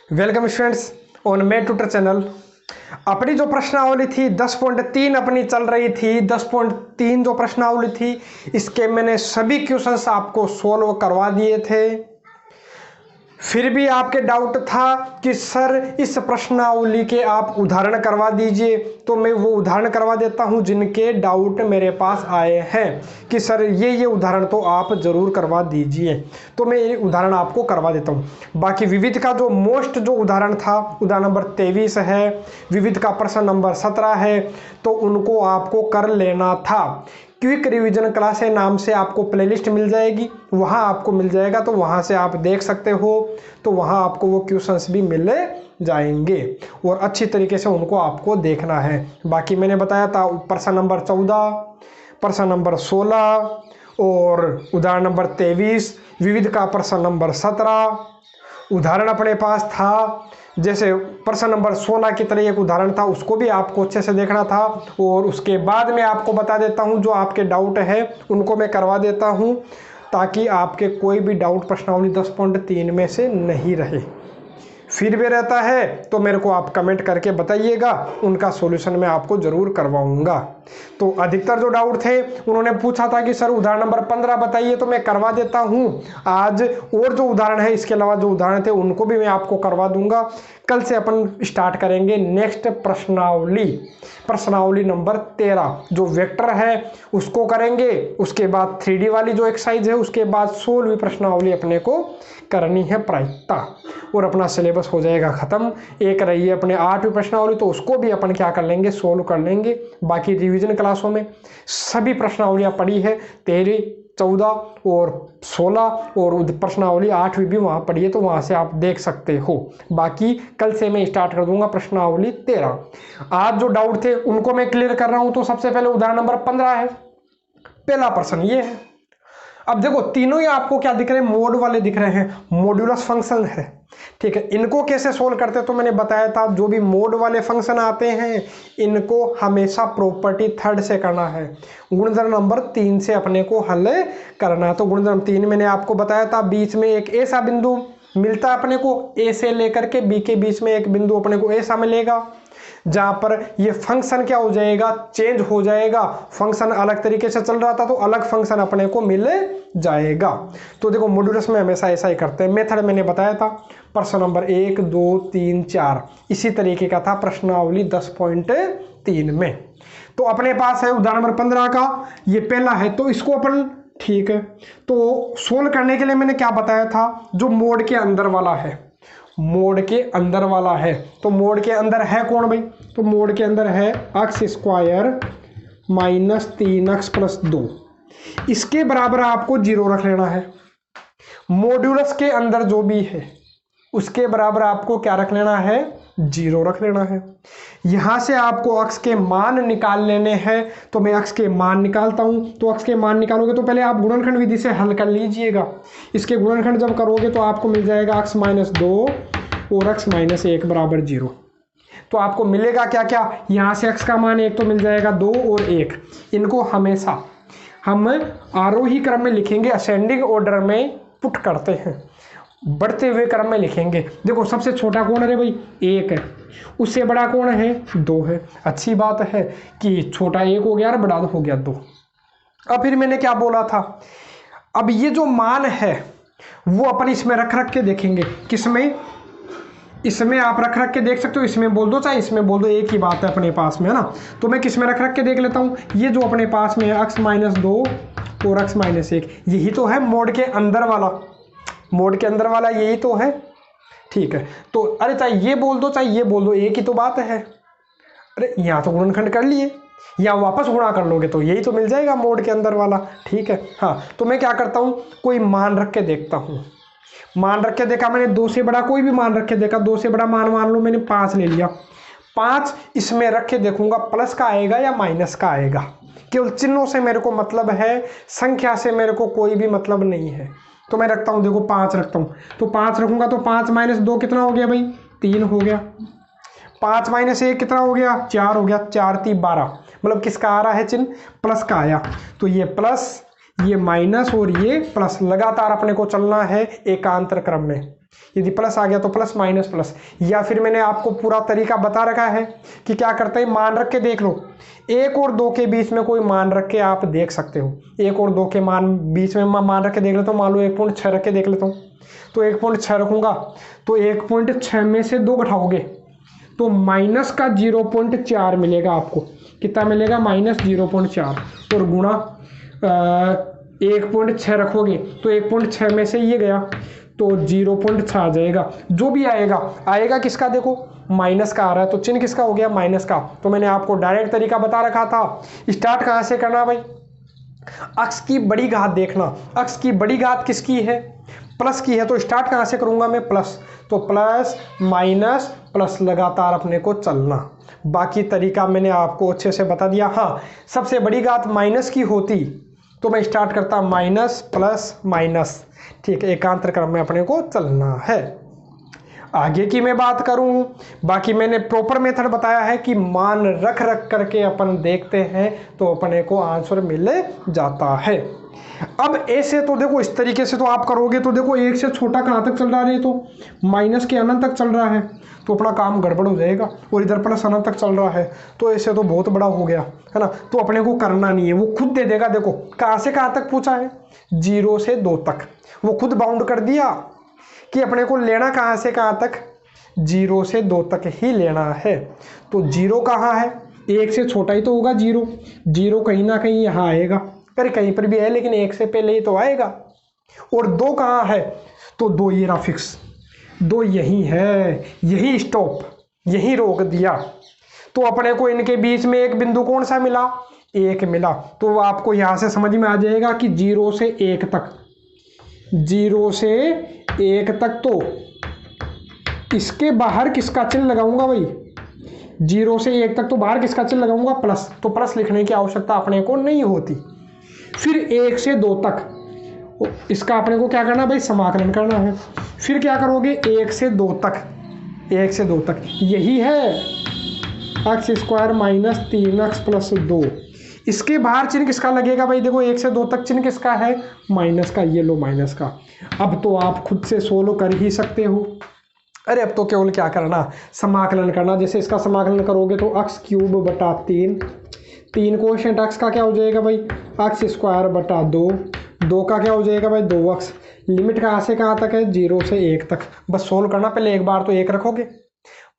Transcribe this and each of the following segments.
Welcome students on made tutor channel. अपनी जो प्रश्नावली थी 10.3 अपनी चल रही थी। 10.3 जो प्रश्नावली थी इसके मैंने सभी क्वेश्चंस आपको सोल्व करवा दिए थे। फिर भी आपके डाउट था कि सर इस प्रश्नावली के आप उदाहरण करवा दीजिए, तो मैं वो उदाहरण करवा देता हूं जिनके डाउट मेरे पास आए हैं कि सर ये उदाहरण तो आप ज़रूर करवा दीजिए, तो मैं ये उदाहरण आपको करवा देता हूं। बाकी विविध का जो मोस्ट जो उदाहरण था उदाहरण नंबर 23 है, विविध का प्रश्न नंबर 17 है, तो उनको आपको कर लेना था। क्विक रिवीजन क्लासेस नाम से आपको प्लेलिस्ट मिल जाएगी, वहाँ आपको मिल जाएगा, तो वहाँ से आप देख सकते हो, तो वहाँ आपको वो क्वेश्चंस भी मिल जाएंगे और अच्छी तरीके से उनको आपको देखना है। बाकी मैंने बताया था प्रश्न नंबर 14, प्रश्न नंबर 16 और उदाहरण नंबर 23, विविध का प्रश्न नंबर 17 उदाहरण अपने पास था। जैसे प्रश्न नंबर 16 की तरह एक उदाहरण था, उसको भी आपको अच्छे से देखना था। और उसके बाद मैं आपको बता देता हूं जो आपके डाउट है उनको मैं करवा देता हूं, ताकि आपके कोई भी डाउट प्रश्नावली 10.3 में से नहीं रहे। फिर भी रहता है तो मेरे को आप कमेंट करके बताइएगा, उनका सॉल्यूशन मैं आपको ज़रूर करवाऊंगा। तो अधिकतर जो डाउट थे उन्होंने पूछा था कि सर उदाहरण नंबर 15 बताइए, तो मैं करवा देता हूं आज। और जो उदाहरण है इसके अलावा जो उदाहरण थे उनको भी मैं आपको करवा दूंगा। कल से अपन स्टार्ट करेंगे नेक्स्ट प्रश्नावली नंबर 13 जो वेक्टर है उसको करेंगे। उसके बाद 3D वाली जो एक्सरसाइज है उसके बाद 16वीं प्रश्नावली अपने को करनी है प्रायिकता, और अपना सिलेबस हो जाएगा ख़त्म। एक रही है अपने 8वीं प्रश्नावली, तो उसको भी अपन क्या कर लेंगे, सोल्व कर लेंगे। बाकी रिवीजन क्लासों में सभी प्रश्नावलियाँ पड़ी है, 13, 14 और 16, और प्रश्नावली 8वीं भी वहाँ पड़ी है, तो वहाँ से आप देख सकते हो। बाकी कल से मैं स्टार्ट कर दूंगा प्रश्नावली 13। आज जो डाउट थे उनको मैं क्लियर कर रहा हूँ। तो सबसे पहले उदाहरण नंबर 15 है, पहला प्रश्न ये है। अब देखो तीनों ही आपको क्या दिख रहे हैं, मोड वाले दिख रहे हैं, मॉड्यूलस फंक्शन है, ठीक है। इनको कैसे सोल्व करते हैं तो मैंने बताया था, जो भी मोड वाले फंक्शन आते हैं इनको हमेशा प्रॉपर्टी 3 से करना है, गुणधर्म नंबर 3 से अपने को हल करना है। तो गुणधर्म 3 मैंने आपको बताया था, बीच में एक ऐसा बिंदु मिलता है अपने को, ए से लेकर के बी के बीच में एक बिंदु अपने को ऐसा मिलेगा, जहां पर ये फंक्शन क्या हो जाएगा, चेंज हो जाएगा। फंक्शन अलग तरीके से चल रहा था तो अलग फंक्शन अपने को मिल जाएगा। तो देखो मॉड्यूलस में हमेशा ऐसा ही करते हैं। मेथड मैंने बताया था प्रश्न नंबर 1, 2, 3, 4 इसी तरीके का था प्रश्नावली 10.3 में। तो अपने पास है उदाहरण नंबर 15 का, ये पहला है, तो इसको अपन ठीक है। तो सोल्व करने के लिए मैंने क्या बताया था, जो मोड के अंदर वाला है, मोड के अंदर वाला है, तो मोड के अंदर है कौन भाई, तो मोड के अंदर है x² - 3x + 2, इसके बराबर आपको 0 रख लेना है। मॉड्यूलस के अंदर जो भी है उसके बराबर आपको क्या रख लेना है, 0 रख लेना है। यहां से आपको x के मान निकाल लेने हैं, तो मैं x के मान निकालता हूं। तो x के मान निकालोगे तो पहले आप गुणनखंड विधि से हल कर लीजिएगा। इसके गुणनखंड जब करोगे तो आपको मिल जाएगा x - 2 और x - 1 बराबर 0। तो आपको मिलेगा क्या क्या, यहाँ से x का मान 1 तो मिल जाएगा, 2 और 1। इनको हमेशा हम आरोही क्रम में लिखेंगे, असेंडिंग ऑर्डर में पुट करते हैं, बढ़ते हुए क्रम में लिखेंगे। देखो सबसे छोटा कौन है भाई, 1 है, उससे बड़ा कौन है, 2 है। अच्छी बात है कि छोटा 1 हो गया और बड़ा हो गया 2। अब फिर मैंने क्या बोला था, अब ये जो मान है वो अपन इसमें रख के देखेंगे। किसमें, इसमें आप रख के देख सकते हो, इसमें बोल दो चाहे इसमें बोल दो, एक ही बात है अपने पास में, है ना। तो मैं किसमें रख के देख लेता हूँ, ये जो अपने पास में है x - 2 और x - 1, यही तो है मोड के अंदर वाला, मोड के अंदर वाला यही तो है, ठीक है। तो अरे चाहे ये बोल दो चाहे ये बोल दो, एक ही तो बात है। अरे यहाँ तो गुणनखंड कर लिए, या वापस गुणा कर लोगे तो यही तो मिल जाएगा मोड के अंदर वाला, ठीक है। हाँ तो मैं क्या करता हूँ, कोई मान रख के देखता हूँ। मान रख के देखा मैंने, 2 से बड़ा कोई भी मान रख के देखा, 2 से बड़ा मान लो मैंने 5 ले लिया, 5 इसमें रख के देखूंगा प्लस का आएगा या माइनस का आएगा। केवल चिन्हों से मेरे को मतलब है, संख्या से मेरे को कोई भी मतलब नहीं है। तो मैं रखता हूँ, देखो 5 रखता हूँ, तो 5 रखूंगा तो 5 - 2 कितना हो गया भाई, 3 हो गया। 5 - 1 कितना हो गया, 4 हो गया। 4 × 3 = 12, मतलब किसका आ रहा है चिन्ह, प्लस का आया। तो ये प्लस, ये माइनस और ये प्लस, लगातार अपने को चलना है एकांतर क्रम में। यदि प्लस आ गया तो प्लस माइनस प्लस, या फिर मैंने आपको पूरा तरीका बता रखा है कि क्या करते हैं, मान रख के देख लो। 1 और 2 के बीच में कोई मान रख के आप देख सकते हो। 1 और 2 के मान बीच में मान रख के देख लेता हूँ। मान लो 1.6 रख के देख लेता हूँ। तो 1.6 रखूंगा तो 1.6 में से 2 घटाओगे तो माइनस का 0.4 मिलेगा आपको। कितना मिलेगा? -0.4। और गुणा 1.6 रखोगे तो 1.6 में से ये गया तो 0.6 आ जाएगा। जो भी आएगा किसका? देखो माइनस का आ रहा है तो चिन्ह किसका हो गया? माइनस का। तो मैंने आपको डायरेक्ट तरीका बता रखा था। स्टार्ट कहाँ से करना भाई? अक्स की बड़ी घात देखना। अक्स की बड़ी घात किसकी है? प्लस की है। तो स्टार्ट कहाँ से करूंगा मैं? प्लस। तो प्लस माइनस प्लस लगातार अपने को चलना। बाकी तरीका मैंने आपको अच्छे से बता दिया। हाँ, सबसे बड़ी घात माइनस की होती तो मैं स्टार्ट करता माइनस प्लस माइनस। ठीक है, एकांतर क्रम में अपने को चलना है। आगे की मैं बात करूं, बाकी मैंने प्रॉपर मेथड बताया है कि मान रख करके अपन देखते हैं तो अपने को आंसर मिल जाता है। अब ऐसे तो देखो इस तरीके से तो आप करोगे तो देखो 1 से छोटा कहाँ तक चल रहा है? तो माइनस के अनंत तक चल रहा है तो अपना काम गड़बड़ हो जाएगा। और इधर प्लस अनंत तक चल रहा है तो ऐसे तो बहुत बड़ा हो गया है ना। तो अपने को करना नहीं है, वो खुद दे देगा। देखो कहाँ से कहाँ तक पूछा है? 0 से 2 तक। वो खुद बाउंड कर दिया कि अपने को लेना कहाँ से कहाँ तक? 0 से 2 तक ही लेना है। तो 0 कहाँ है? 1 से छोटा ही तो होगा 0। 0 कहीं ना कहीं यहाँ आएगा, पर कहीं पर भी है लेकिन 1 से पहले ही तो आएगा। और 2 कहाँ है? तो 2 ये रहा फिक्स। 2 यही है, यही स्टॉप, यही रोक दिया। तो अपने को इनके बीच में एक बिंदु कौन सा मिला? 1 मिला। तो आपको यहाँ से समझ में आ जाएगा कि 0 से 1 तक, 0 से 1 तक तो इसके बाहर किसका चिन्ह लगाऊंगा भाई? 0 से 1 तक तो बाहर किसका चिन्ह लगाऊंगा? प्लस। तो प्लस लिखने की आवश्यकता अपने को नहीं होती। फिर 1 से 2 तक इसका अपने को क्या करना भाई? समाकलन करना है। फिर क्या करोगे? 1 से 2 तक, 1 से 2 तक यही है x² माइनस 3x प्लस 2। इसके बाहर चिन्ह किसका लगेगा भाई? देखो 1 से 2 तक चिन्ह किसका है? माइनस का। ये लो माइनस का। अब तो आप खुद से सोल्व कर ही सकते हो। अरे अब तो केवल क्या करना? समाकलन करना। जैसे इसका समाकलन करोगे तो x³ बटा 3 कोशेंट x का क्या हो जाएगा भाई? x² बटा 2 का क्या हो जाएगा भाई? 2x। लिमिट कहाँ से कहाँ तक है? 0 से 1 तक। बस सोल्व करना। पहले एक बार तो 1 रखोगे,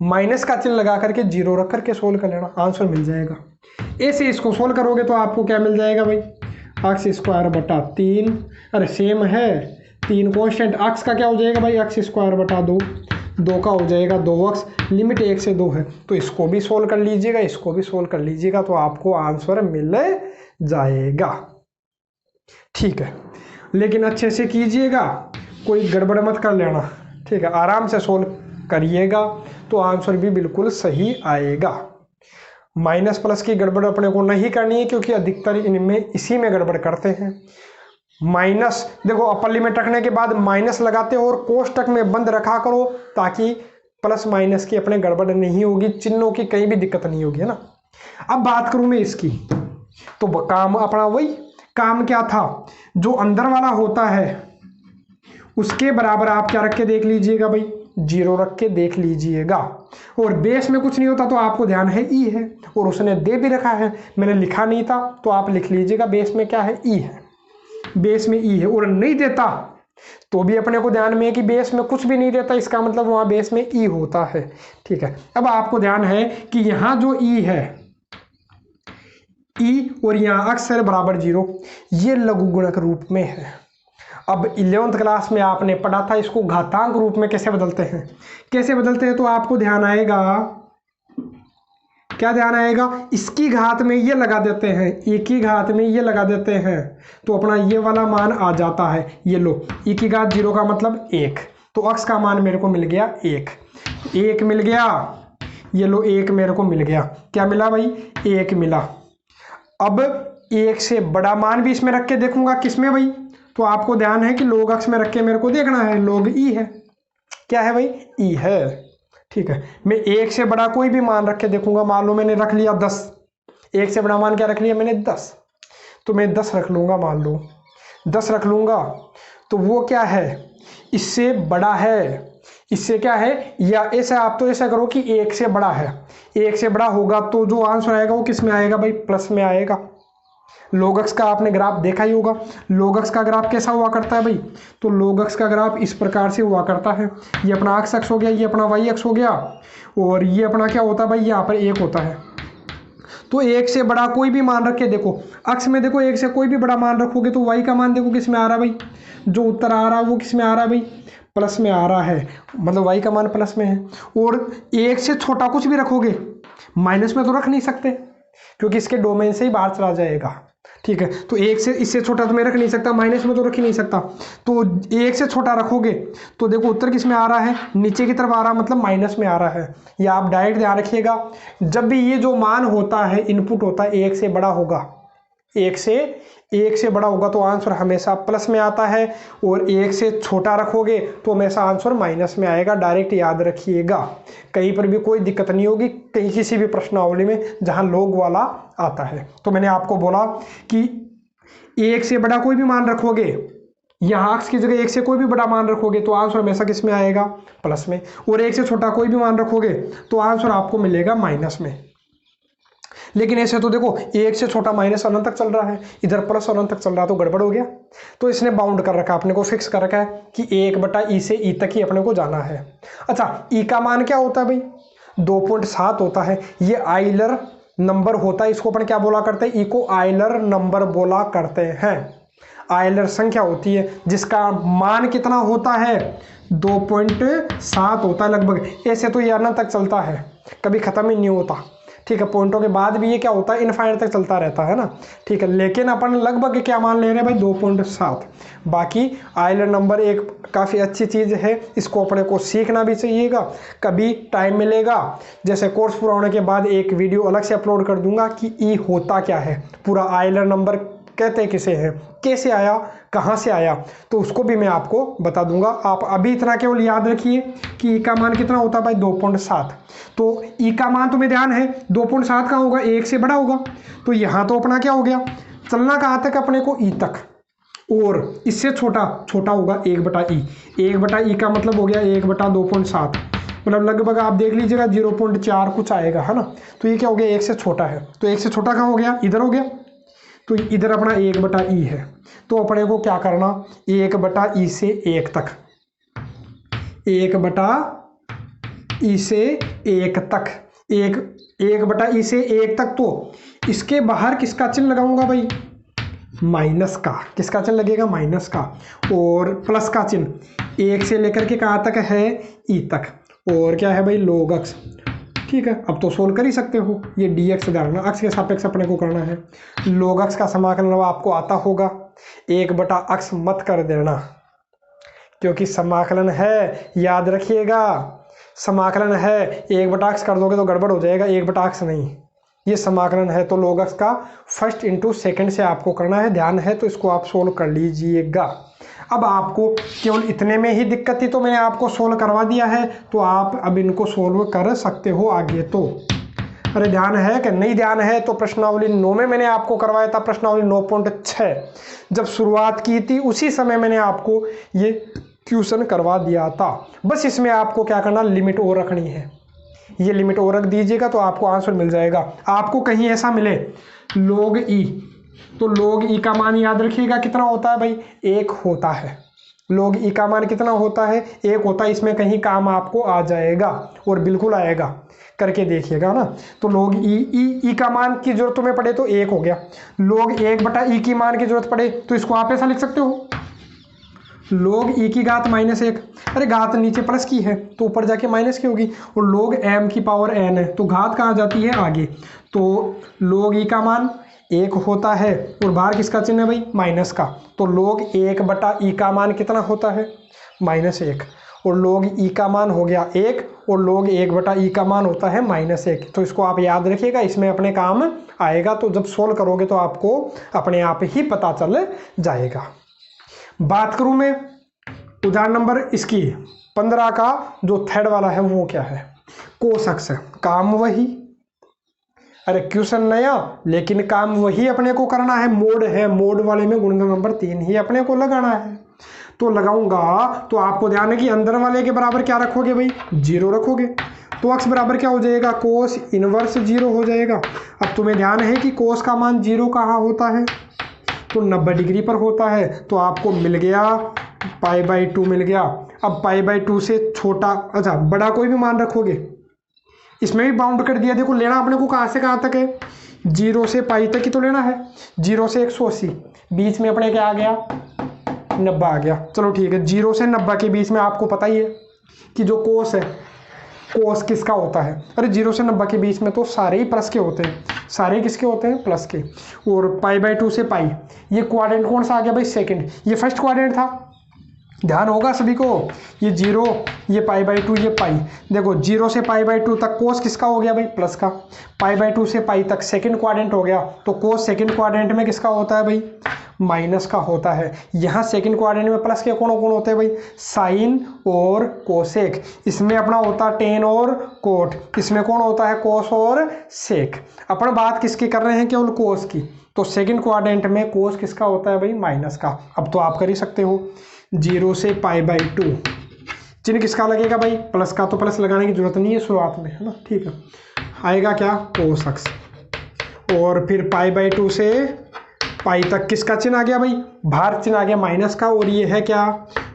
माइनस का चिन्ह लगा करके 0 रख करके सोल्व कर लेना, आंसर मिल जाएगा। ऐसे इसको सोल्व करोगे तो आपको क्या मिल जाएगा भाई? x² बटा 3, अरे सेम है, 3 कॉन्स्टेंट। x का क्या हो जाएगा भाई? x² बटा 2 का हो जाएगा 2x। लिमिट 1 से 2 है तो इसको भी सोल्व कर लीजिएगा, इसको भी सोल्व कर लीजिएगा तो आपको आंसर मिल जाएगा। ठीक है, लेकिन अच्छे से कीजिएगा, कोई गड़बड़ मत कर लेना। ठीक है, आराम से सोल्व करिएगा तो आंसर भी बिल्कुल सही आएगा। माइनस प्लस की गड़बड़ अपने को नहीं करनी है क्योंकि अधिकतर इनमें इसी में गड़बड़ करते हैं। माइनस देखो अपर लिमिट रखने के बाद माइनस लगाते हो और कोष्टक में बंद रखा करो ताकि प्लस माइनस की अपने गड़बड़ नहीं होगी, चिन्हों की कहीं भी दिक्कत नहीं होगी, है ना। अब बात करूं मैं इसकी, तो काम अपना वही काम क्या था, जो अंदर वाला होता है उसके बराबर आप क्या रख के देख लीजिएगा भाई? 0 रख के देख लीजिएगा। और बेस में कुछ नहीं होता तो आपको ध्यान है ई है, और उसने दे भी रखा है, मैंने लिखा नहीं था तो आप लिख लीजिएगा बेस में क्या है? ई है। बेस में ई है और नहीं देता तो भी अपने को ध्यान में है कि बेस में कुछ भी नहीं देता, इसका मतलब वहां बेस में ई होता है। ठीक है, अब आपको ध्यान है कि यहां जो ई है, ई और यहाँ अक्षर बराबर 0, ये लघुगुणक रूप में है। अब 11th क्लास में आपने पढ़ा था इसको घातांक रूप में कैसे बदलते हैं। कैसे बदलते हैं तो आपको ध्यान आएगा, क्या ध्यान आएगा? इसकी घात में ये लगा देते हैं, एक की घात में ये लगा देते हैं तो अपना ये वाला मान आ जाता है। ये लो, ई की घात 0 का मतलब 1, तो अक्स का मान मेरे को मिल गया 1 मिल गया। ये लो 1 मेरे को मिल गया। क्या मिला भाई? 1 मिला। अब 1 से बड़ा मान भी इसमें रख के देखूंगा, किसमें भाई? तो आपको ध्यान है कि log x में रख के मेरे को देखना है, log e है। क्या है भाई? e है। ठीक है, मैं 1 से बड़ा कोई भी मान रख के देखूंगा। मान लो मैंने रख लिया 10, 1 से बड़ा मान क्या रख लिया मैंने? 10, तो मैं 10 रख लूंगा। मान लो 10 रख लूंगा तो वो क्या है? इससे बड़ा है, इससे क्या है, या ऐसा आप तो ऐसा करो कि 1 से बड़ा है, 1 से बड़ा होगा तो जो आंसर आएगा वो किस में आएगा भाई, प्लस में आएगा। log x का आपने ग्राफ देखा ही होगा, log x का ग्राफ कैसा हुआ करता है भाई, तो log x का ग्राफ इस प्रकार से हुआ करता है। ये अपना x अक्ष हो गया, ये अपना y अक्ष हो गया, और ये अपना क्या होता है भाई, यहाँ पर 1 होता है। तो 1 से बड़ा कोई भी मान रखे, देखो अक्ष में देखो 1 से कोई भी बड़ा मान रखोगे तो y का मान देखो किस में आ रहा है भाई, जो उत्तर आ रहा है वो किस में आ रहा है भाई, प्लस में आ रहा है, मतलब y का मान प्लस में है। और 1 से छोटा कुछ भी रखोगे माइनस में तो रख नहीं सकते, क्योंकि इसके डोमेन से ही बाहर चला जाएगा, ठीक है। तो 1 से इससे छोटा तो मैं रख नहीं सकता, माइनस में तो रख ही नहीं सकता, तो 1 से छोटा रखोगे तो देखो उत्तर किस में आ रहा है, नीचे की तरफ आ रहा है, मतलब माइनस में आ रहा है। या आप डायरेक्ट ध्यान रखिएगा, जब भी ये जो मान होता है, इनपुट होता है, 1 से बड़ा होगा, 1 से बड़ा होगा तो आंसर हमेशा प्लस में आता है, और 1 से छोटा रखोगे तो हमेशा आंसर माइनस में आएगा। डायरेक्ट याद रखिएगा, कहीं पर भी कोई दिक्कत नहीं होगी, कहीं किसी भी प्रश्नावली में जहां log वाला आता है। तो मैंने आपको बोला कि 1 से बड़ा कोई भी मान रखोगे, यहाँ अक्ष की जगह 1 से कोई भी बड़ा मान रखोगे तो आंसर हमेशा किस में आएगा, प्लस में, और 1 से छोटा कोई भी मान रखोगे तो आंसर आपको मिलेगा माइनस में। लेकिन ऐसे तो देखो 1 से छोटा माइनस अनंत तक चल रहा है, इधर प्लस अनंत तक चल रहा है, तो गड़बड़ हो गया। तो इसने बाउंड कर रखा है, अपने को फिक्स कर रखा है कि 1/e से e तक ही अपने को जाना है। अच्छा, e का मान क्या होता है भाई, 2.7 होता है। ये आइलर नंबर होता है, इसको अपन क्या बोला करते हैं, e को आइलर नंबर बोला करते हैं। आइलर संख्या होती है जिसका मान कितना होता है, 2.7 होता है लगभग। ऐसे तो ये अनंत तक चलता है, कभी खत्म ही नहीं होता, ठीक है। पॉइंटों के बाद भी ये क्या होता है, इनफाइनाइट तक चलता रहता है ना, ठीक है। लेकिन अपन लगभग क्या मान ले रहे हैं भाई, 2.7। बाकी आइलर नंबर एक काफ़ी अच्छी चीज़ है, इसको अपने को सीखना भी चाहिएगा। कभी टाइम मिलेगा, जैसे कोर्स पूरा होने के बाद एक वीडियो अलग से अपलोड कर दूंगा कि ई होता क्या है, पूरा आइलर नंबर कहते किसे हैं, कैसे आया, कहाँ से आया, तो उसको भी मैं आपको बता दूंगा। आप अभी इतना केवल याद रखिए कि ई का मान कितना होता है भाई, 2.7। तो ई का मान तुम्हें ध्यान है 2.7 का होगा, 1 से बड़ा होगा। तो यहाँ तो अपना क्या हो गया, चलना कहाँ तक अपने को, ई तक, और इससे छोटा होगा 1/e। 1/e का मतलब हो गया 1/2.7, मतलब लगभग आप देख लीजिएगा 0.4 कुछ आएगा, है ना। तो ये क्या हो गया, 1 से छोटा है। तो 1 से छोटा कहाँ हो गया, इधर हो गया, तो इधर अपना 1/e है। तो अपने को क्या करना, 1/e से 1 तक, 1/e से 1 तक, 1/e से 1 तक। तो इसके बाहर किसका चिन्ह लगाऊंगा भाई, माइनस का। किसका चिन्ह लगेगा, माइनस का, और प्लस का चिन्ह 1 से लेकर के कहाँ तक है, ई तक, और क्या है भाई, log x, ठीक है। अब तो सोल्व कर ही सकते हो, ये dx करना, अक्ष के सापेक्ष अपने को करना है। log x का समाकलन आपको आता होगा, 1/x मत कर देना, क्योंकि समाकलन है, याद रखिएगा समाकलन है, 1/x कर दोगे तो गड़बड़ हो जाएगा, 1/x नहीं, ये समाकलन है। तो log x का फर्स्ट इंटू सेकेंड से आपको करना है, ध्यान है तो इसको आप सोल्व कर लीजिएगा। अब आपको केवल इतने में ही दिक्कत थी तो मैंने आपको सोल्व करवा दिया है, तो आप अब इनको सोल्व कर सकते हो आगे। तो अरे ध्यान है कि नहीं ध्यान है, तो प्रश्नावली 9 में मैंने आपको करवाया था, प्रश्नावली 9.6 जब शुरुआत की थी उसी समय मैंने आपको ये क्वेश्चन करवा दिया था। बस इसमें आपको क्या करना, लिमिट और रखनी है, ये लिमिट और रख दीजिएगा तो आपको आंसर मिल जाएगा। आपको कहीं ऐसा मिले log e, तो log e का मान याद रखिएगा कितना होता है भाई, 1 होता है। log e का मान कितना होता है, 1 होता है। इसमें कहीं काम आपको आ जाएगा, और बिल्कुल आएगा, करके देखिएगा ना। तो log e का मान की जरूरत तुम्हें पड़े तो 1 हो गया, log 1/e की मान की जरूरत पड़े तो इसको आप ऐसा लिख सकते हो, log e की घात -1। अरे घात नीचे प्लस की है तो ऊपर जाके माइनस की होगी, और log m की पावर n है तो घात कहाँ जाती है, आगे। तो log e का मान 1 होता है, और बाहर किसका चिन्ह है भाई, माइनस का। तो log 1/e का मान कितना होता है, -1, और log e का मान हो गया 1, और log 1/e का मान होता है -1। तो इसको आप याद रखिएगा, इसमें अपने काम आएगा। तो जब सोल्व करोगे तो आपको अपने आप ही पता चल जाएगा। बात करूं मैं उदाहरण नंबर इसकी 15 का, जो थर्ड वाला है वो क्या है, कोस अक्ष है, काम वही। अरे क्वेश्चन नया लेकिन काम वही अपने को करना है, मोड है, मोड वाले में गुणनखंड नंबर 3 ही अपने को लगाना है। तो लगाऊंगा तो आपको ध्यान है कि अंदर वाले के बराबर क्या रखोगे भाई, 0 रखोगे। तो अक्स बराबर क्या हो जाएगा, कोस इनवर्स 0 हो जाएगा। अब तुम्हें ध्यान है कि कोस का मान 0 कहाँ होता है, तो 90 डिग्री पर होता है। तो आपको मिल गया π/2 मिल गया। अब π/2 से छोटा, अच्छा बड़ा कोई भी मान रखोगे, इसमें भी बाउंड कर दिया। देखो लेना अपने को कहाँ से कहाँ तक है, 0 से पाई तक ही तो लेना है। 0 से 180, बीच में अपने क्या आ गया, 90 आ गया। चलो ठीक है, 0 से 90 के बीच में आपको पता ही है कि जो कोस है, कोस किसका होता है, अरे 0 से 90 के बीच में तो सारे ही प्लस के होते हैं, सारे किसके होते हैं, प्लस के। और π/2 से पाई, ये क्वाड्रेंट कौन सा आ गया भाई, सेकंड, ये फर्स्ट क्वाड्रेंट था, ध्यान होगा सभी को। ये 0, ये π/2, ये पाई। देखो 0 से π/2 तक कोस किसका हो गया भाई, प्लस का। π/2 से पाई तक सेकंड क्वाड्रेंट हो गया, तो कोस सेकंड क्वाड्रेंट में किसका होता है भाई, माइनस का होता है। यहाँ सेकंड क्वाड्रेंट में प्लस के कौन कौन होते हैं भाई, साइन और कोसेक। इसमें अपना होता है टेन और कोट, इसमें कौन होता है, कोस और सेक। अपन बात किसकी कर रहे हैं, केवल कोस की। तो सेकंड क्वाड्रेंट में कोस किसका होता है भाई, माइनस का। अब तो आप कर ही सकते हो, 0 से π/2 चिन्ह किसका लगेगा भाई, प्लस का। तो प्लस लगाने की जरूरत नहीं है शुरुआत में, है ना, ठीक है। आएगा क्या, कोस अक्स। और फिर π/2 से पाई तक किसका चिन्ह आ गया भाई, भार चिन्ह आ गया माइनस का। और ये है क्या,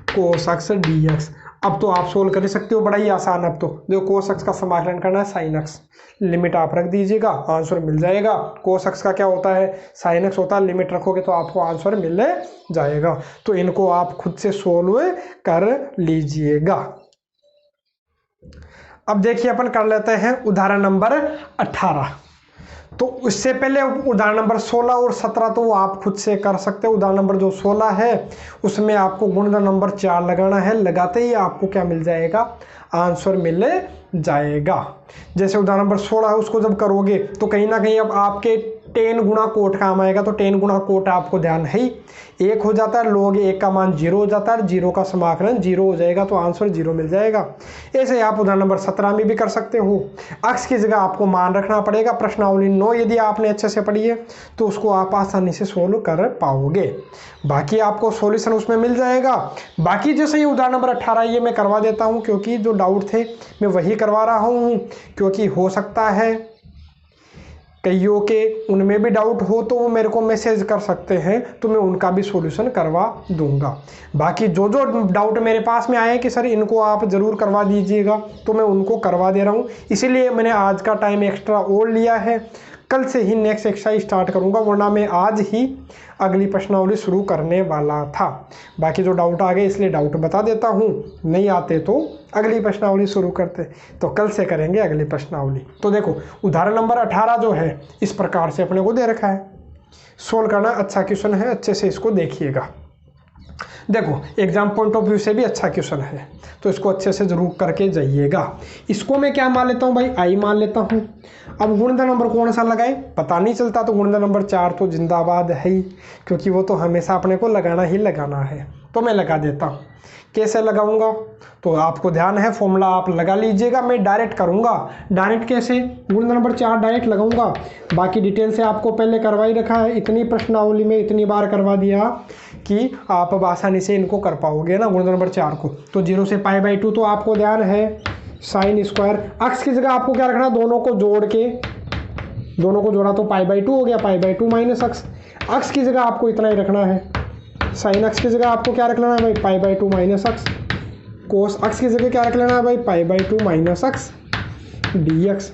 कोस अक्स dx। अब तो आप सोल्व कर सकते हो, बड़ा ही आसान। अब तो देखो कोस अक्स का समाकलन करना है साइन अक्स, लिमिट आप रख दीजिएगा, आंसर मिल जाएगा। कोस अक्स का क्या होता है, साइन अक्स होता है, लिमिट रखोगे तो आपको आंसर मिल जाएगा। तो इनको आप खुद से सोल्व कर लीजिएगा। अब देखिए अपन कर लेते हैं उदाहरण नंबर 18। तो उससे पहले उदाहरण नंबर 16 और 17 तो आप खुद से कर सकते हो। उदाहरण नंबर जो 16 है उसमें आपको गुणन नंबर 4 लगाना है, लगाते ही आपको क्या मिल जाएगा, आंसर मिल जाएगा। जैसे उदाहरण नंबर 16 है, उसको जब करोगे तो कहीं ना कहीं अब आपके 10 गुणा कोट काम आएगा। तो 10 गुणा कोट आपको ध्यान है ही, 1 हो जाता है, log 1 का मान 0 हो जाता है, 0 का समाकलन 0 हो जाएगा, तो आंसर 0 मिल जाएगा। ऐसे आप उदाहरण नंबर 17 में भी कर सकते हो। अक्स की जगह आपको मान रखना पड़ेगा। प्रश्नावली 9 यदि आपने अच्छे से पढ़ी है तो उसको आप आसानी से सोल्व कर पाओगे, बाकी आपको सॉल्यूशन उसमें मिल जाएगा। बाकी जैसे ये उदाहरण नंबर 18 ये मैं करवा देता हूँ, क्योंकि जो डाउट थे मैं वही करवा रहा हूँ, क्योंकि हो सकता है कईयों के उनमें भी डाउट हो तो वो मेरे को मैसेज कर सकते हैं, तो मैं उनका भी सॉल्यूशन करवा दूंगा। बाकी जो जो डाउट मेरे पास में आए कि सर इनको आप ज़रूर करवा दीजिएगा, तो मैं उनको करवा दे रहा हूँ। इसीलिए मैंने आज का टाइम एक्स्ट्रा और लिया है। कल से ही नेक्स्ट एक्सरसाइज स्टार्ट करूंगा, वरना मैं आज ही अगली प्रश्नावली शुरू करने वाला था। बाकी जो डाउट आ गए इसलिए डाउट बता देता हूँ, नहीं आते तो अगली प्रश्नावली शुरू करते, तो कल से करेंगे अगली प्रश्नावली। तो देखो उदाहरण नंबर 18 जो है इस प्रकार से अपने को दे रखा है, सोल्व करना अच्छा क्वेश्चन है, अच्छे से इसको देखिएगा। देखो एग्जाम पॉइंट ऑफ व्यू से भी अच्छा क्वेश्चन है, तो इसको अच्छे से जरूर करके जाइएगा। इसको मैं क्या मान लेता हूँ भाई, आई मान लेता हूँ। अब गुणनफल नंबर कौन सा लगाए पता नहीं चलता, तो गुणनफल नंबर 4 तो जिंदाबाद है ही, क्योंकि वो तो हमेशा अपने को लगाना ही लगाना है। तो मैं लगा देता हूँ। कैसे लगाऊंगा, तो आपको ध्यान है फॉर्मूला आप लगा लीजिएगा। मैं डायरेक्ट करूंगा। डायरेक्ट कैसे, गुणनफल नंबर 4 डायरेक्ट लगाऊंगा। बाकी डिटेल से आपको पहले करवा ही रखा है, इतनी प्रश्नावली में इतनी बार करवा दिया कि आप अब आसानी से इनको कर पाओगे ना गुणनफल नंबर 4 को। तो 0 से π/2 तो आपको ध्यान है साइन स्क्वायर। अक्स की जगह आपको क्या रखना, दोनों को जोड़ के, दोनों को जोड़ा तो π/2 हो गया, π/2 माइनस अक्स। अक्स की जगह आपको इतना ही रखना है, साइन अक्स की जगह आपको क्या रख लेना है भाई, π/2 माइनस अक्स। कोस अक्स की जगह क्या रख लेना है भाई, π/2 माइनस अक्स dx।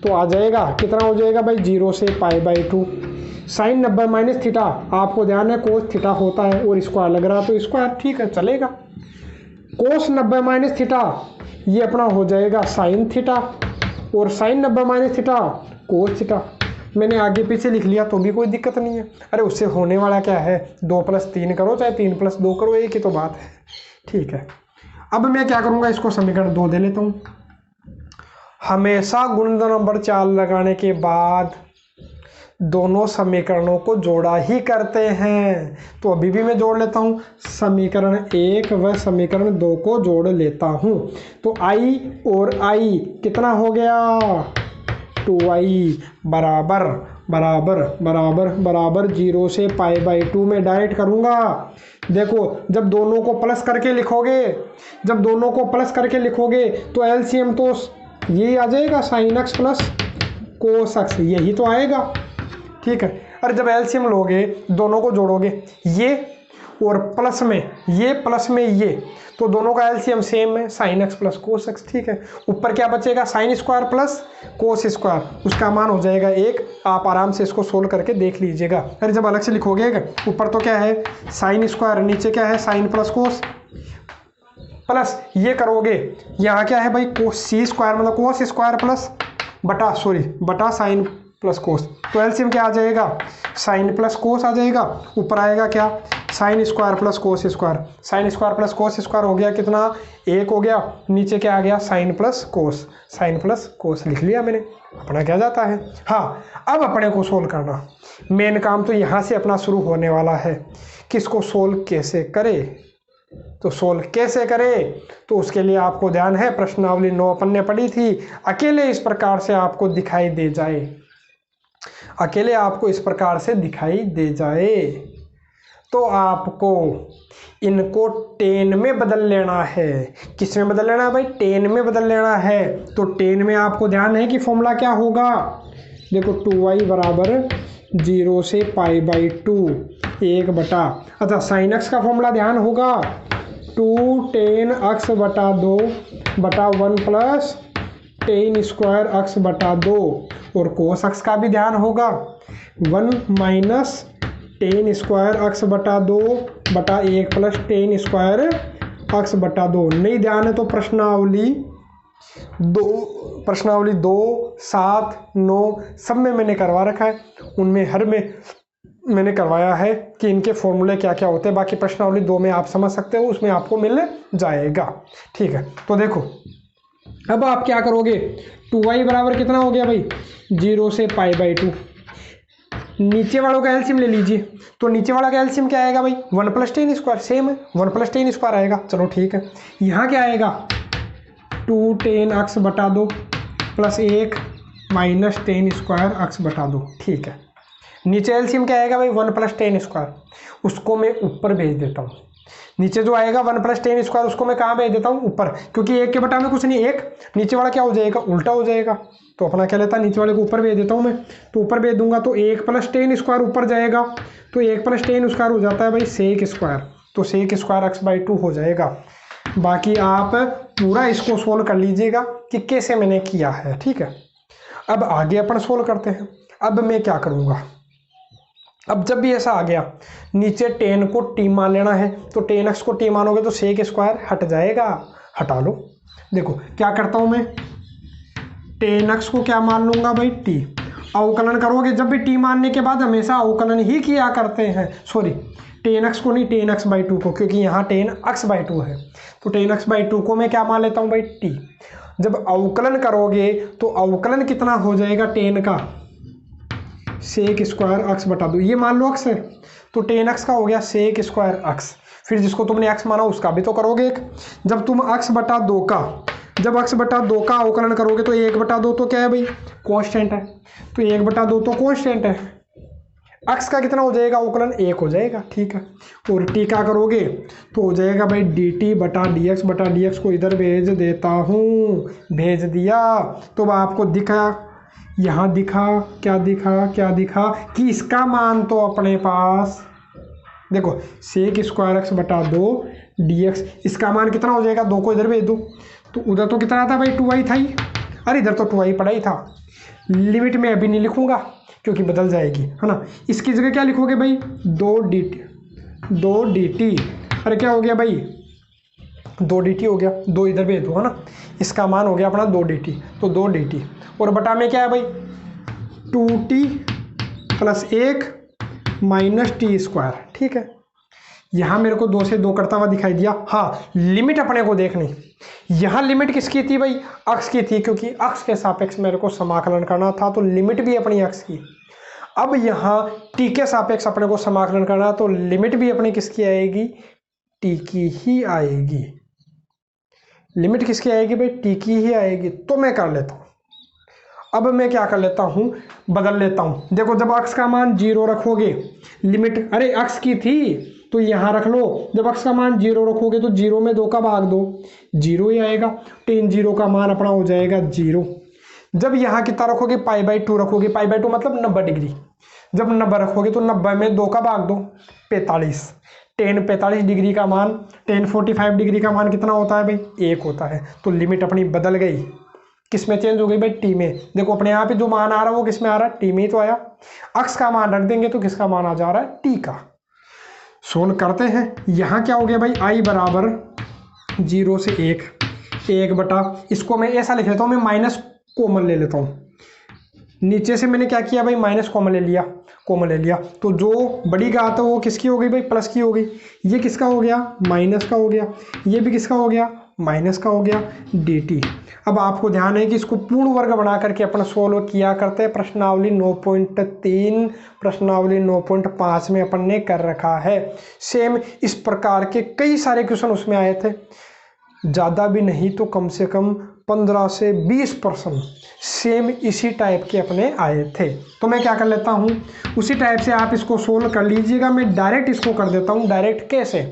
तो आ जाएगा कितना हो जाएगा भाई, 0 से π/2। साइन 90 माइनस थीटा, आपको ध्यान है कोस थीटा होता है और स्क्वायर लग रहा है तो स्क्वायर, ठीक है चलेगा। कोस 90 माइनस थीटा ये अपना हो जाएगा साइन थीटा, और sine 90 minus theta cos theta. मैंने आगे पीछे लिख लिया तो भी कोई दिक्कत नहीं है। अरे उससे होने वाला क्या है, 2 + 3 करो चाहे 3 + 2 करो, एक ही तो बात है, ठीक है। अब मैं क्या करूँगा, इसको समीकरण 2 दे लेता हूँ। हमेशा गुणनफल नंबर 4 लगाने के बाद दोनों समीकरणों को जोड़ा ही करते हैं। तो अभी भी मैं जोड़ लेता हूँ, समीकरण 1 व समीकरण 2 को जोड़ लेता हूँ। तो i और i कितना हो गया, 2i बराबर बराबर बराबर बराबर 0 से π/2 में डायरेक्ट करूँगा। देखो जब दोनों को प्लस करके लिखोगे तो एलसीएम तो यही आ जाएगा, sine x plus cos x, यही तो आएगा। ठीक है, और जब एलसीएम लोगे दोनों को जोड़ोगे ये और प्लस में ये तो दोनों का एलसीएम सेम है, sine x plus cos x. ठीक है, ऊपर क्या बचेगा, sine square plus cos square, उसका मान हो जाएगा 1। आप आराम से इसको सोल्व करके देख लीजिएगा। अरे जब अलग से लिखोगे ऊपर तो क्या है साइन स्क्वायर, नीचे क्या है साइन प्लस कोस, प्लस ये करोगे यहाँ क्या है भाई कोस सी स्क्वायर मतलब कोस स्क्वायर प्लस बटा साइन प्लस कोस, तो एलसीएम क्या आ जाएगा साइन प्लस कोस आ जाएगा, ऊपर आएगा क्या sine square plus cos square, sine square plus cos square हो गया कितना 1 हो गया, नीचे क्या आ गया साइन प्लस कोस लिख लिया मैंने, अपना क्या जाता है। हाँ, अब अपने को सोल्व करना, मेन काम तो यहाँ से अपना शुरू होने वाला है। किसको सोल्व कैसे करे, तो उसके लिए आपको ध्यान है प्रश्नावली 9 अपन ने पढ़ी थी, अकेले इस प्रकार से आपको दिखाई दे जाए तो आपको इनको 10 में बदल लेना है। किस में बदल लेना है भाई 10 में बदल लेना है। तो 10 में आपको ध्यान है कि फॉर्मूला क्या होगा, देखो 2y बराबर 0 से π/2 1 बटा, अच्छा साइन एक्स का फॉर्मूला ध्यान होगा 2 tan x बटा 2 बटा 1 प्लस tan स्क्वायर x बटा 2, और कोस एक्स का भी ध्यान होगा 1 माइनस tan स्क्वायर x बटा 2 बटा 1 प्लस tan स्क्वायर x बटा 2। नहीं ध्यान है तो प्रश्नावली 2, 7, 9 सब में मैंने करवा रखा है, उनमें हर में मैंने करवाया है कि इनके फॉर्मूले क्या क्या होते हैं। बाकी प्रश्नावली 2 में आप समझ सकते हो, उसमें आपको मिल जाएगा। ठीक है, तो देखो अब आप क्या करोगे, 2y बराबर कितना हो गया भाई 0 से π/2, नीचे वालों का एलसीएम ले लीजिए, तो नीचे वाला का एलसीएम क्या आएगा भाई 1 प्लस tan स्क्वायर, सेम है 1 प्लस tan स्क्वायर आएगा। चलो ठीक है, यहाँ क्या आएगा 2 tan x बटा 2 plus 1 minus tan square x बटा 2। ठीक है, नीचे एलसीएम क्या आएगा भाई 1 प्लस tan स्क्वायर, उसको मैं ऊपर भेज देता हूँ। नीचे जो आएगा 1 प्लस tan स्क्वायर उसको मैं कहाँ भेज देता हूँ ऊपर, क्योंकि 1 के बटा में कुछ नहीं, 1 नीचे वाला क्या हो जाएगा उल्टा हो जाएगा, तो अपना क्या लेता है नीचे वाले को ऊपर भेज देता हूँ मैं, तो ऊपर भेज दूंगा तो 1 प्लस tan स्क्वायर ऊपर जाएगा, तो 1 प्लस tan स्क्वायर हो जाता है भाई सेक स्क्वायर, तो सेक स्क्वायर x/2 हो जाएगा। बाकी आप पूरा इसको सोल्व कर लीजिएगा कि कैसे मैंने किया है। ठीक है, अब आगे अपन सोल्व करते हैं। अब मैं क्या करूँगा, अब जब भी ऐसा आ गया नीचे tan को t मान लेना है, तो tan x को t मानोगे तो सेक स्क्वायर हट जाएगा, हटा लो। देखो क्या करता हूँ मैं, tan x को क्या मान लूँगा भाई t, अवकलन करोगे जब भी t मानने के बाद हमेशा अवकलन ही किया करते हैं, सॉरी tan x को नहीं tan x/2 को, क्योंकि यहाँ tan x/2 है, तो tan x/2 को मैं क्या मान लेता हूँ भाई t। जब अवकलन करोगे तो अवकलन कितना हो जाएगा tan का सेक स्क्वायर x बटा 2, ये मान लो x है, तो tan x का हो गया सेक स्क्वायर x, फिर जिसको तुमने x माना उसका भी तो करोगे एक। जब तुम x बटा 2 का अवकलन करोगे तो 1/2 तो क्या है भाई कांस्टेंट है, तो 1/2 तो कांस्टेंट है, x का कितना हो जाएगा अवकलन 1 हो जाएगा। ठीक है, और t का करोगे तो हो जाएगा भाई dt बटा dx को इधर भेज देता हूँ, भेज दिया तो आपको दिखा, यहाँ दिखा क्या दिखा कि इसका मान तो अपने पास देखो सेक स्क्वायर x बटा 2 dx, इसका मान कितना हो जाएगा 2 को इधर भेज दो, तो उधर तो कितना था भाई 2y था ही, अरे इधर तो 2y पड़ा ही था। लिमिट में अभी नहीं लिखूंगा क्योंकि बदल जाएगी, है ना। इसकी जगह क्या लिखोगे भाई 2 dt, अरे क्या हो गया भाई 2 dt हो गया, 2 इधर भेज दो, है ना। इसका मान हो गया अपना 2 dt, तो 2 dt और बटा में क्या है भाई 2t plus 1 minus T square. ठीक है, यहाँ मेरे को 2 से 2 करता हुआ दिखाई दिया। हाँ, लिमिट अपने को देखनी, यहाँ लिमिट किसकी थी भाई x की थी, क्योंकि x के सापेक्ष मेरे को समाकलन करना था, तो लिमिट भी अपनी x की। अब यहाँ t के सापेक्ष अपने को समाकलन करना, तो लिमिट भी अपनी किसकी आएगी t की ही आएगी। लिमिट किसकी आएगी भाई t की ही आएगी, तो मैं कर लेता हूँ। अब मैं क्या कर लेता हूँ, बदल लेता हूँ। देखो जब x का मान 0 रखोगे, लिमिट अरे x की थी तो यहाँ रख लो, जब x का मान 0 रखोगे तो 0 में 2 का भाग दो, 0 ही आएगा। tan 0 का मान अपना हो जाएगा 0। जब यहाँ कितना रखोगे, π/2 रखोगे, π/2 मतलब 90 डिग्री। जब 90 रखोगे तो 90 में 2 का भाग दो, 45। tan 45 डिग्री का मान, tan 45 डिग्री का मान कितना होता है भाई, 1 होता है। तो लिमिट अपनी बदल गई, किस में चेंज हो गई भाई, t में। देखो अपने यहाँ पे जो मान आ रहा है वो किस में आ रहा है, t में ही तो आया। x का मान रख देंगे तो किसका मान आ जा रहा है, t का। सोल्व करते हैं। यहाँ क्या हो गया भाई, i बराबर 0 से 1 बटा, इसको मैं ऐसा लिख लेता हूँ, मैं माइनस कॉमन ले लेता हूँ। नीचे से मैंने क्या किया भाई, माइनस कॉमन ले लिया, तो जो बड़ी घात है वो किसकी हो गई भाई, प्लस की हो गई। ये किसका हो गया, माइनस का हो गया। ये भी किसका हो गया, माइनस का हो गया, dt। अब आपको ध्यान है कि इसको पूर्ण वर्ग बना करके अपन सोल्व किया करते हैं। प्रश्नावली 9.3 प्रश्नावली 9.5 में अपन ने कर रखा है। सेम इस प्रकार के कई सारे क्वेश्चन उसमें आए थे, ज़्यादा भी नहीं तो कम से कम 15 से 20% सेम इसी टाइप के अपने आए थे। तो मैं क्या कर लेता हूँ, उसी टाइप से आप इसको सोल्व कर लीजिएगा। मैं डायरेक्ट इसको कर देता हूँ। डायरेक्ट कैसे,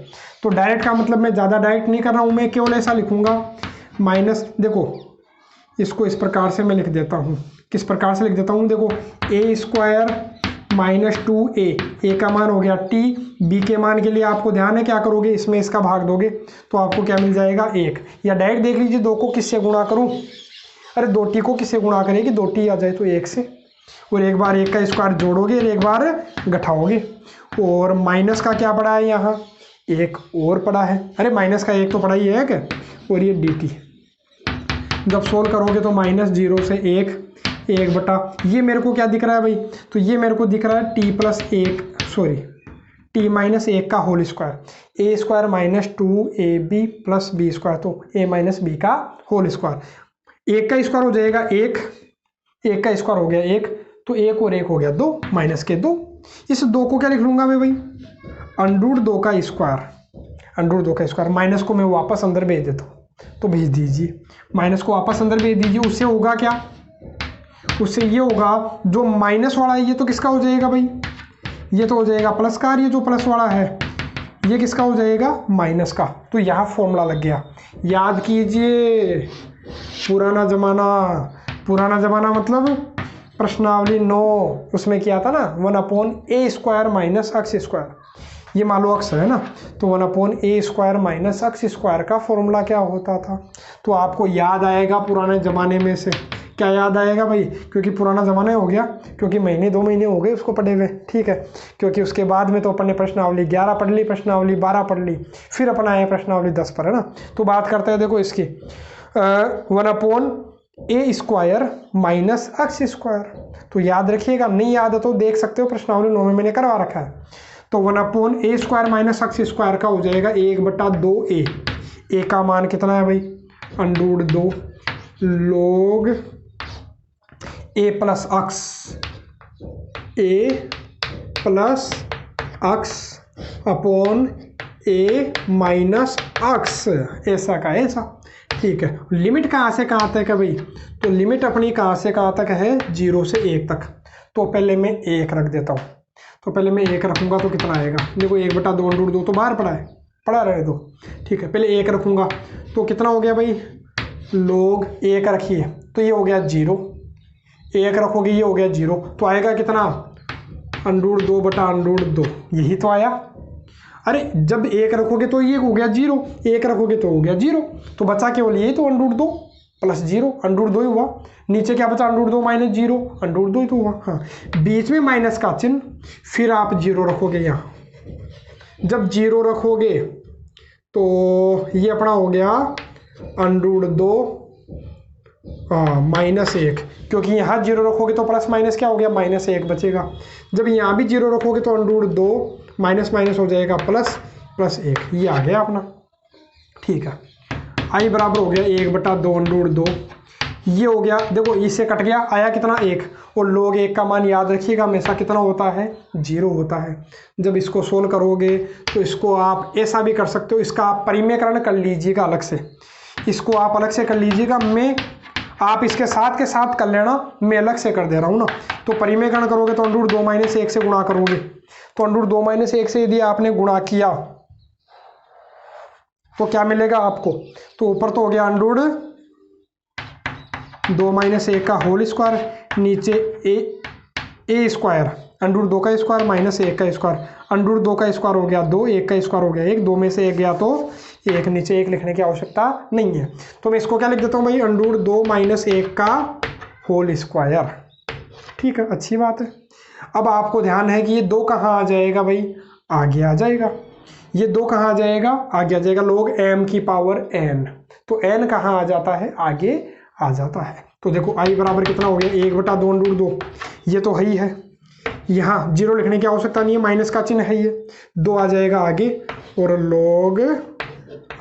तो डायरेक्ट का मतलब मैं ज़्यादा डायरेक्ट नहीं कर रहा हूँ, मैं केवल ऐसा लिखूँगा माइनस, देखो इसको इस प्रकार से मैं लिख देता हूँ। किस प्रकार से लिख देता हूँ, देखो a² माइनस 2a, a का मान हो गया t, b के मान के लिए आपको ध्यान है क्या करोगे, इसमें इसका भाग दोगे तो आपको क्या मिल जाएगा, 1। या डायरेक्ट देख लीजिए, 2 को किससे गुणा करूं, अरे 2t को किससे गुणा करेगी, 2t आ जाए तो 1 से, और एक बार 1 का स्क्वायर जोड़ोगे और एक बार घटाओगे। और माइनस का क्या पड़ा है यहाँ, 1 और पड़ा है, अरे माइनस का 1 तो पड़ा ही है क्या, और ये dt। जब सोल्व करोगे तो माइनस 0 से 1 बटा, ये मेरे को क्या दिख रहा है भाई, तो ये मेरे को दिख रहा है t माइनस 1 का whole square, a² minus 2ab plus b², तो a माइनस b का होल स्क्वायर। 1 का स्क्वायर हो जाएगा 1 का स्क्वायर हो गया 1, तो 1 और 1 हो गया 2, माइनस के 2। इस 2 को क्या लिख लूँगा मैं भाई, √2 का स्क्वायर। माइनस को मैं वापस अंदर भेज देता हूँ, तो भेज दीजिए, माइनस को वापस अंदर भेज दीजिए। उससे होगा क्या, उससे ये होगा, जो माइनस वाला है ये तो किसका हो जाएगा भाई, ये तो हो जाएगा प्लस का, और ये जो प्लस वाला है ये किसका हो जाएगा, माइनस का। तो यहाँ फॉर्मूला लग गया। याद कीजिए, पुराना ज़माना मतलब प्रश्नावली 9, उसमें किया था ना 1/a² माइनस x²। ये मान लो x है ना, तो 1/a² माइनस x² का फॉर्मूला क्या होता था। तो आपको याद आएगा पुराने ज़माने में से, क्या याद आएगा भाई, क्योंकि पुराना ज़माना हो गया, क्योंकि 2 महीने हो गए उसको पढ़े हुए, ठीक है। क्योंकि उसके बाद में तो अपन ने प्रश्नावली 11 पढ़ ली, प्रश्नावली 12 पढ़ ली, फिर अपन आए प्रश्नावली 10 पर, है ना। तो बात करते हैं देखो इसकी, 1/a² माइनस x²। तो याद रखिएगा, नहीं याद है तो देख सकते हो, प्रश्नावली 9 में मैंने करवा रखा है। तो 1/a² माइनस x² का हो जाएगा 1/2a। a का मान कितना है भाई, √2 log a plus x upon a minus x, ऐसा का ऐसा, ठीक है। लिमिट कहाँ से कहाँ तक है भाई, तो लिमिट अपनी कहाँ से कहाँ तक है, 0 से 1 तक। तो पहले मैं 1 रख देता हूँ, तो पहले मैं 1 रखूँगा तो कितना आएगा, देखो 1/2 √2 तो बाहर पड़ा रहे दो, ठीक है। पहले 1 रखूँगा तो कितना हो गया भाई, log 1 रखिए तो ये हो गया 0, 1 रखोगे ये हो गया 0, तो आएगा कितना, √2/√2, यही तो आया। अरे जब 1 रखोगे तो ये हो गया 0, 1 रखोगे तो हो गया 0, तो बचा केवल ये तो √2 प्लस 0, √2 ही हुआ। नीचे क्या बचा, √2 माइनस 0, √2 ही तो हुआ। हाँ, बीच में माइनस का चिन्ह, फिर आप 0 रखोगे यहाँ। जब 0 रखोगे तो ये अपना हो गया √2 माइनस 1, क्योंकि यहाँ 0 रखोगे तो प्लस माइनस क्या हो गया, माइनस 1 बचेगा। जब यहाँ भी 0 रखोगे तो √2 माइनस माइनस हो जाएगा प्लस 1, ये आ गया अपना, ठीक है। i बराबर हो गया 1/2 √2, ये हो गया, देखो इससे कट गया, आया कितना 1, और log 1 का मान याद रखिएगा हमेशा कितना होता है, 0 होता है। जब इसको सोल्व करोगे तो इसको आप ऐसा भी कर सकते हो, इसका आप परिमेयकरण कर लीजिएगा अलग से, इसको आप अलग से कर लीजिएगा। मैं आप इसके साथ के साथ कर लेना, मैं अलग से कर दे रहा हूँ ना। तो परिमेयकरण करोगे तो अंडर रूट 2 माइनस 1 से गुणा करोगे, तो अंडर रूट 2 माइनस 1 से यदि आपने गुणा किया तो क्या मिलेगा आपको, तो ऊपर तो हो गया अंडर रूट 2 माइनस 1 का होल स्क्वायर, नीचे ए स्क्वायर अंडर रूट 2 का स्क्वायर माइनस 1 का स्क्वायर, अंडर रूट 2 का स्क्वायर हो गया 2, 1 का स्क्वायर हो गया 1, 2 में से 1 गया तो 1, नीचे 1 लिखने की आवश्यकता नहीं है। तो मैं इसको क्या लिख देता हूँ भाई, अंडर रूट 2 माइनस 1 का होल स्क्वायर। ठीक है, अच्छी बात है। अब आपको ध्यान है कि ये 2 कहाँ आ जाएगा भाई, आगे आ जाएगा। ये 2 कहाँ आ जाएगा, आगे आ जाएगा, log m की पावर n। तो n कहाँ आ जाता है, आगे आ जाता है। तो देखो i बराबर कितना हो गया, 1/2 अंडर रूट 2, ये तो ही है, यहाँ जीरो लिखने की आवश्यकता नहीं है, माइनस का चिन्ह है, ये 2 आ जाएगा आगे, और log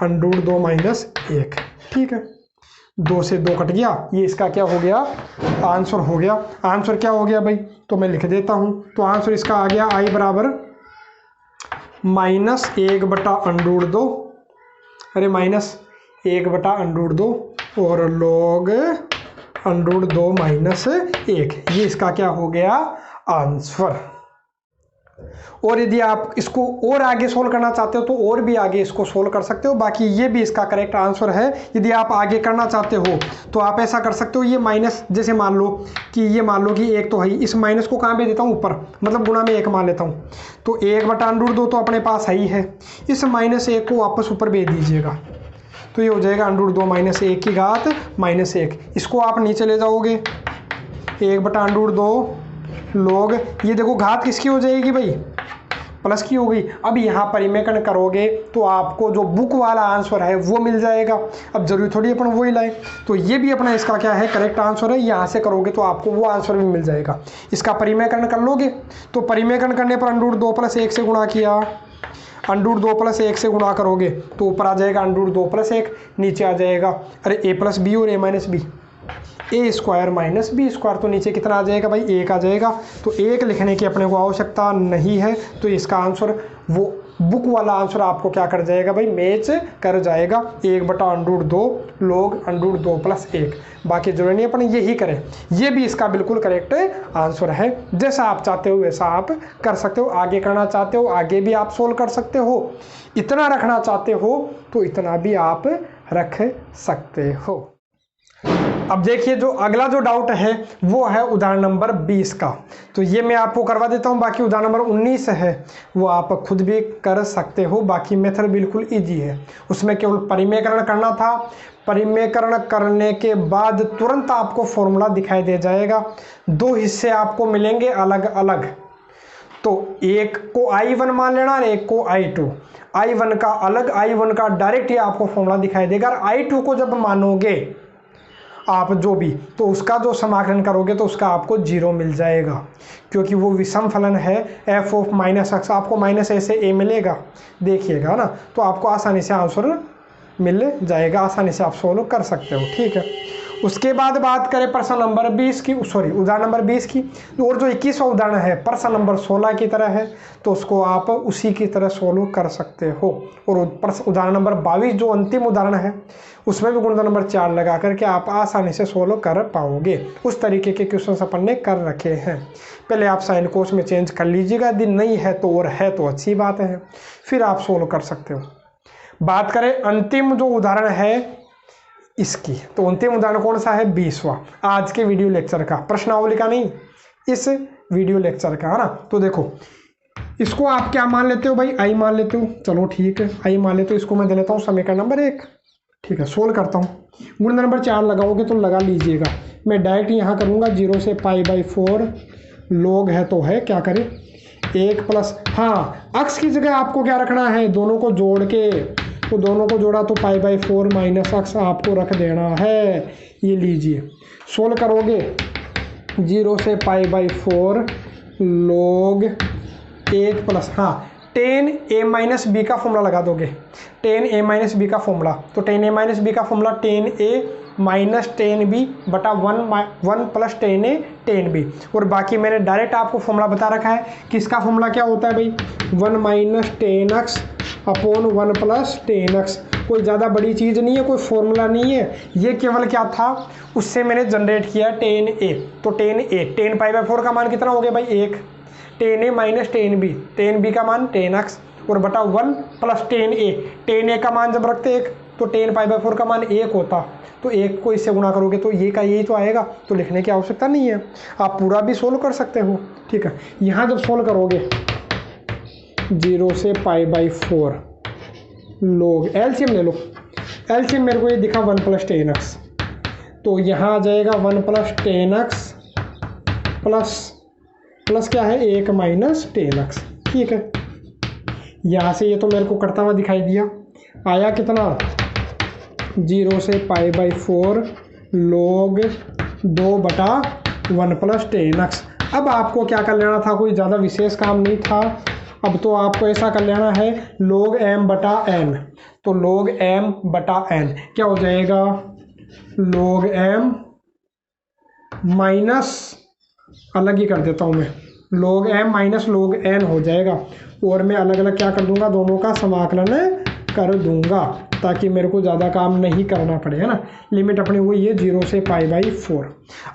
अंडर रूट 2 माइनस 1। ठीक है, 2 से 2 कट गया, ये इसका क्या हो गया, आंसर हो गया। आंसर क्या हो गया भाई, तो मैं लिख देता हूँ। तो आंसर इसका आ गया i बराबर -1/अंडर रूट 2, अरे -1/अंडर रूट 2 और log अंडर रूट 2 माइनस 1, ये इसका क्या हो गया, आंसर। और यदि आप इसको और आगे सोल्व करना चाहते हो तो और भी आगे इसको सोल्व कर सकते हो, बाकी ये भी इसका करेक्ट आंसर है। यदि आप आगे करना चाहते हो तो आप ऐसा कर सकते हो, ये माइनस, जैसे मान लो कि ये मान लो कि 1 तो है, इस माइनस को कहाँ भेज देता हूँ, ऊपर, मतलब गुणा में 1 मान लेता हूँ। तो 1/अंडर रूट 2 तो अपने पास है ही है, इस -1 को वापस ऊपर भेज दीजिएगा, तो ये हो जाएगा अंडर रूट 2 माइनस 1 की घात -1। इसको आप नीचे ले जाओगे, 1/अंडर रूट 2 log, ये देखो घात किसकी हो जाएगी भाई, प्लस की हो गई। अब यहाँ परिमेयकरण करोगे तो आपको जो बुक वाला आंसर है वो मिल जाएगा। अब जरूरी थोड़ी अपन वो ही लाए, तो ये भी अपना इसका क्या है, करेक्ट आंसर है। यहाँ से करोगे तो आपको वो आंसर भी मिल जाएगा। इसका परिमेयकरण कर लोगे तो परिमेयकरण करने पर अंडर रूट 2 + 1 से गुणा किया, अंडर रूट 2 + 1 से गुणा करोगे तो ऊपर आ जाएगा अंडर रूट 2 + 1, नीचे आ जाएगा अरे a + b और a - b, a square minus B square, तो नीचे कितना आ जाएगा भाई, 1 आ जाएगा। तो 1 लिखने की अपने को आवश्यकता नहीं है, तो इसका आंसर वो बुक वाला आंसर आपको क्या कर जाएगा भाई, मैच कर जाएगा, 1/अंडर रूट 2 log अंडर रूट 2 + 1। बाकी जरूरी नहीं अपन यही करें, ये भी इसका बिल्कुल करेक्ट आंसर है। जैसा आप चाहते हो वैसा आप कर सकते हो, आगे करना चाहते हो आगे भी आप सोल्व कर सकते हो, इतना रखना चाहते हो तो इतना भी आप रख सकते हो। अब देखिए जो अगला जो डाउट है वो है उदाहरण नंबर 20 का, तो ये मैं आपको करवा देता हूँ। बाकी उदाहरण नंबर 19 है वो आप खुद भी कर सकते हो, बाकी मेथड बिल्कुल इजी है, उसमें केवल परिमेयकरण करना था। परिमेयकरण करने के बाद तुरंत आपको फॉर्मूला दिखाई दे जाएगा, 2 हिस्से आपको मिलेंगे अलग अलग, तो एक को I1 मान लेना और एक को I2। I1 का अलग, I1 का डायरेक्ट ही आपको फॉर्मूला दिखाई देगा, और I2 को जब मानोगे आप जो भी, तो उसका जो समाकलन करोगे तो उसका आपको 0 मिल जाएगा, क्योंकि वो विषम फलन है f ऑफ -x, आपको -a से a मिलेगा, देखिएगा ना, तो आपको आसानी से आंसर मिल जाएगा, आसानी से आप सोल्व कर सकते हो। ठीक है, उसके बाद बात करें प्रश्न नंबर 20 की, सॉरी उदाहरण नंबर 20 की, और जो 21वां उदाहरण है प्रश्न नंबर 16 की तरह है, तो उसको आप उसी की तरह सोल्व कर सकते हो। और उदाहरण नंबर 22 जो अंतिम उदाहरण है उसमें भी गुणन नंबर 4 लगा करके आप आसानी से सोल्व कर पाओगे। उस तरीके के क्वेश्चन अपन ने कर रखे हैं। पहले आप साइन कोस में चेंज कर लीजिएगा, यदि नहीं है तो और है तो अच्छी बात है, फिर आप सोल्व कर सकते हो। बात करें अंतिम जो उदाहरण है इसकी, तो अंतिम उदाहरण कौन सा है, 20वां आज के वीडियो लेक्चर का, प्रश्नावली का नहीं, इस वीडियो लेक्चर का, है ना। तो देखो इसको आप क्या मान लेते हो भाई, आई मान लेते हो, चलो ठीक है आई मान लेते हो, इसको मैं दे लेता हूँ समीकरण नंबर 1। ठीक है, सोल्व करता हूँ। गुणन नंबर 4 लगाओगे तो लगा लीजिएगा, मैं डायरेक्ट यहाँ करूँगा 0 से π/4 log है तो है, क्या करें 1 प्लस, हाँ अक्स की जगह आपको क्या रखना है, दोनों को जोड़ के, तो दोनों को जोड़ा तो π/4 माइनस अक्स आपको रख देना है। ये लीजिए सोल्व करोगे 0 से π/4 log 1 प्लस, हाँ tan a - b का फॉर्मूला लगा दोगे, tan a - b का फॉर्मूला, तो tan a - b का formula tan a minus tan b बटा 1 plus tan a tan b, और बाकी मैंने डायरेक्ट आपको फॉर्मूला बता रखा है कि इसका फॉर्मूला क्या होता है भाई, 1 - tan x upon 1 plus tan x, कोई ज़्यादा बड़ी चीज़ नहीं है, कोई फॉर्मूला नहीं है, ये केवल क्या था, उससे मैंने जनरेट किया 10a। तो 10a 10π/4 का मान कितना हो गया भाई 1, 10a माइनस 10b, 10b का मान 10x और बटा 1 प्लस 10a, 10a का मान जब रखते 1 तो 10π/4 का मान 1 होता, तो 1 को इससे गुणा करोगे तो ये का यही तो आएगा, तो लिखने की आवश्यकता नहीं है, आप पूरा भी सोल्व कर सकते हो। ठीक है, यहाँ जब सोल्व करोगे 0 से π/4 log एलसीएम ले लो, एलसीएम मेरे को ये दिखा 1 + 10x, तो यहाँ आ जाएगा 1 + 10x प्लस क्या है 1 - 10x। ठीक है, यहाँ से ये तो मेरे को करता हुआ दिखाई दिया, आया कितना 0 से π/4 log 2/1 + 10x। अब आपको क्या कर लेना था, कोई ज़्यादा विशेष काम नहीं था, अब तो आपको ऐसा कर लेना है log m/n, तो log m/n क्या हो जाएगा, log m माइनस, अलग ही कर देता हूँ मैं, log m minus log n हो जाएगा, और मैं अलग अलग क्या कर दूंगा, दोनों का समाकलन कर दूंगा ताकि मेरे को ज़्यादा काम नहीं करना पड़े, है ना। लिमिट अपनी वही है 0 से π/4।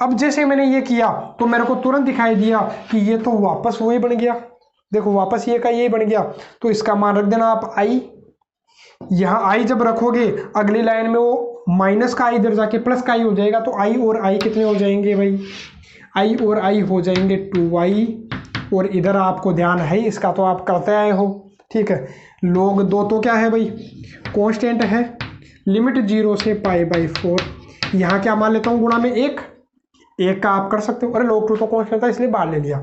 अब जैसे मैंने ये किया तो मेरे को तुरंत दिखाई दिया कि ये तो वापस वही बन गया, देखो वापस ये का यही बन गया, तो इसका मान रख देना आप i। यहाँ i जब रखोगे अगली लाइन में वो माइनस का i इधर जाके प्लस का i हो जाएगा, तो i और i कितने हो जाएंगे भाई, i और i हो जाएंगे 2i, और इधर आपको ध्यान है इसका तो आप करते आए हो। ठीक है, log 2 तो क्या है भाई, कांस्टेंट है, लिमिट 0 से π/4, यहाँ क्या मान लेता हूँ गुणा में 1 का आप कर सकते हो, अरे log 2 तो कांस्टेंट था इसलिए बाहर ले लिया,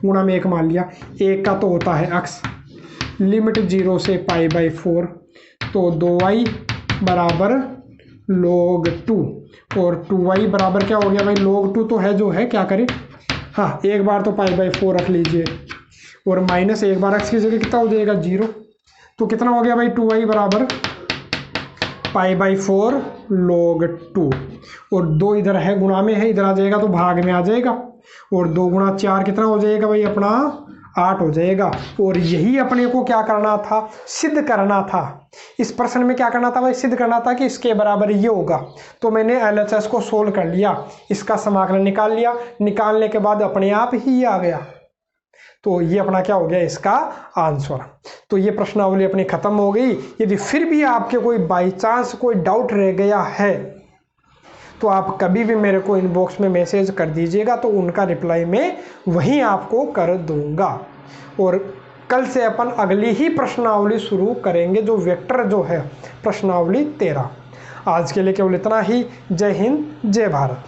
गुणा में 1 मान लिया, 1 का तो होता है x, लिमिट 0 से π/4, तो 2i बराबर log 2, और 2i बराबर क्या हो गया भाई, log 2 तो है जो है, क्या करें, हाँ एक बार तो π/4 रख लीजिए, और माइनस एक बार x की जगह कितना हो जाएगा 0, तो कितना हो गया भाई 2i बराबर π/4 log 2, और 2 इधर है गुणा में है, इधर आ जाएगा तो भाग में आ जाएगा, और 2 × 4 कितना हो जाएगा भाई अपना 8 हो जाएगा। और यही अपने को क्या करना था, सिद्ध करना था, इस प्रश्न में क्या करना था भाई, सिद्ध करना था कि इसके बराबर ये होगा। तो मैंने LHS को सोल्व कर लिया, इसका समाकलन निकाल लिया, निकालने के बाद अपने आप ही आ गया, तो ये अपना क्या हो गया इसका आंसर। तो ये प्रश्नावली अपनी खत्म हो गई। यदि फिर भी आपके कोई बाई चांस कोई डाउट रह गया है तो आप कभी भी मेरे को इनबॉक्स में मैसेज कर दीजिएगा, तो उनका रिप्लाई मैं वहीं आपको कर दूंगा। और कल से अपन अगली ही प्रश्नावली शुरू करेंगे, जो वेक्टर जो है प्रश्नावली 13। आज के लिए केवल इतना ही। जय हिंद, जय भारत।